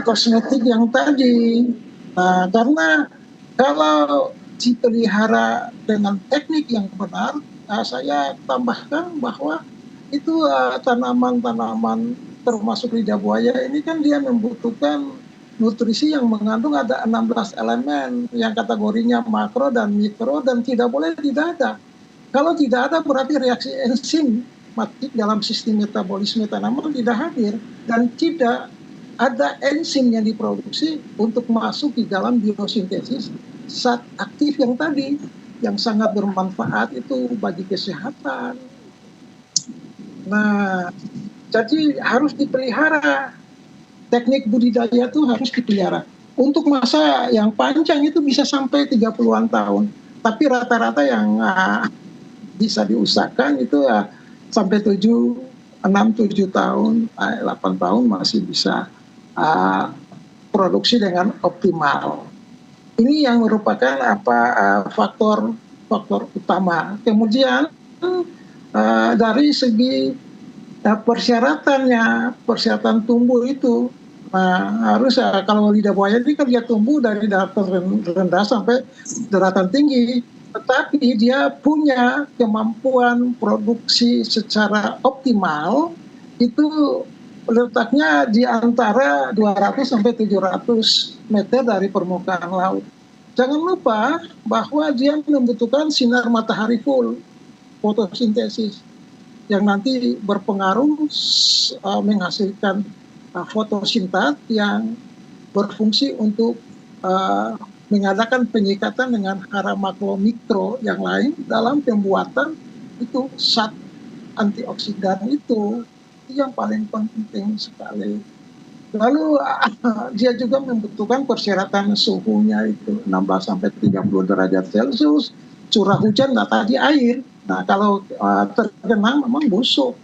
kosmetik yang tadi. Nah, karena kalau dipelihara dengan teknik yang benar, saya tambahkan bahwa itu tanaman-tanaman termasuk lidah buaya ini kan dia membutuhkan nutrisi yang mengandung ada 16 elemen yang kategorinya makro dan mikro dan tidak boleh tidak ada. Kalau tidak ada berarti reaksi enzimatik dalam sistem metabolisme tanaman tidak hadir dan tidak ada enzim yang diproduksi untuk masuk di dalam biosintesis zat aktif yang tadi yang sangat bermanfaat itu bagi kesehatan. Nah, jadi harus dipelihara. Teknik budidaya itu harus dipelihara. Untuk masa yang panjang itu bisa sampai 30-an tahun. Tapi rata-rata yang bisa diusahakan itu sampai 6-7 tahun, 8 tahun masih bisa produksi dengan optimal. Ini yang merupakan faktor utama. Kemudian dari segi persyaratan tumbuh itu harus kalau lidah buaya ini kan dia tumbuh dari daratan rendah sampai daratan tinggi, tetapi dia punya kemampuan produksi secara optimal itu letaknya di antara 200 sampai 700 meter dari permukaan laut. Jangan lupa bahwa dia membutuhkan sinar matahari full, fotosintesis, yang nanti berpengaruh menghasilkan fotosintat yang berfungsi untuk mengadakan penyikatan dengan hara makro mikro yang lain dalam pembuatan itu zat antioksidan itu yang paling penting sekali. Lalu dia juga membutuhkan persyaratan suhunya itu 16 sampai 30 derajat Celcius, curah hujan tadi air. Nah, kalau tergenang memang busuk.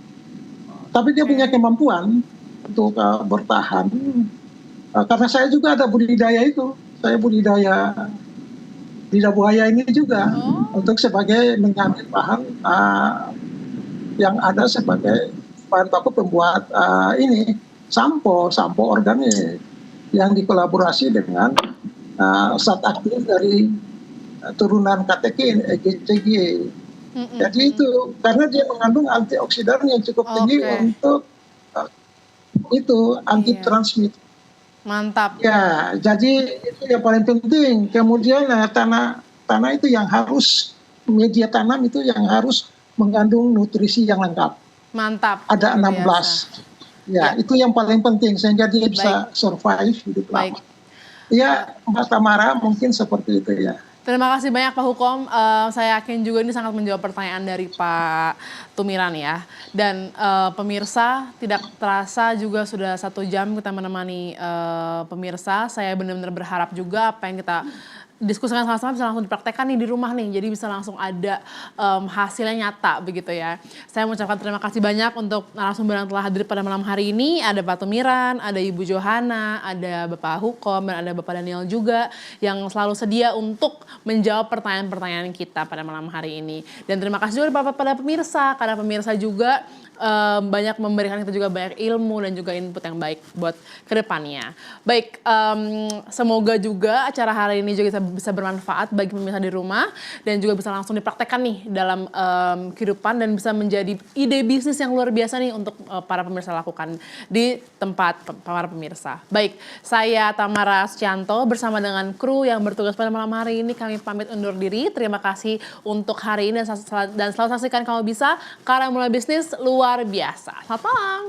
Tapi dia punya kemampuan untuk bertahan. Karena saya juga ada budidaya itu. Saya budidaya lidah buaya ini juga untuk sebagai mengambil bahan yang ada sebagai bahan baku pembuat ini sampo organik yang dikolaborasi dengan zat aktif dari turunan katekin EGCG. Jadi itu karena dia mengandung antioksidan yang cukup tinggi untuk itu anti transmit. Mantap. Ya, jadi itu yang paling penting. Kemudian tanah itu yang harus media tanam itu yang harus mengandung nutrisi yang lengkap. Mantap. Ada 16. Ya, itu yang paling penting sehingga dia bisa survive hidup lama. Ya, Mbak Tamara mungkin seperti itu ya. Terima kasih banyak Pak Hukom. Saya yakin juga ini sangat menjawab pertanyaan dari Pak Tumiran ya. Dan pemirsa, tidak terasa juga sudah 1 jam kita menemani pemirsa. Saya benar-benar berharap juga apa yang kita diskusikan sama-sama bisa langsung dipraktekkan nih di rumah nih. Jadi bisa langsung ada hasilnya nyata begitu ya. Saya mengucapkan terima kasih banyak untuk narasumber yang telah hadir pada malam hari ini. Ada Pak Tumiran, ada Ibu Johana, ada Bapak Hukom, dan ada Bapak Daniel juga yang selalu sedia untuk menjawab pertanyaan-pertanyaan kita pada malam hari ini. Dan terima kasih juga pada pemirsa, karena pemirsa juga banyak memberikan kita juga banyak ilmu dan juga input yang baik buat kedepannya. Baik, semoga juga acara hari ini juga bisa bermanfaat bagi pemirsa di rumah dan juga bisa langsung dipraktekkan nih dalam kehidupan dan bisa menjadi ide bisnis yang luar biasa nih untuk para pemirsa lakukan di tempat para pemirsa. Baik, saya Tamara Sucianto bersama dengan kru yang bertugas pada malam hari ini kami pamit undur diri. Terima kasih untuk hari ini dan selalu saksikan Kamu Bisa, karya mulai bisnis luar biasa. Selamat malam.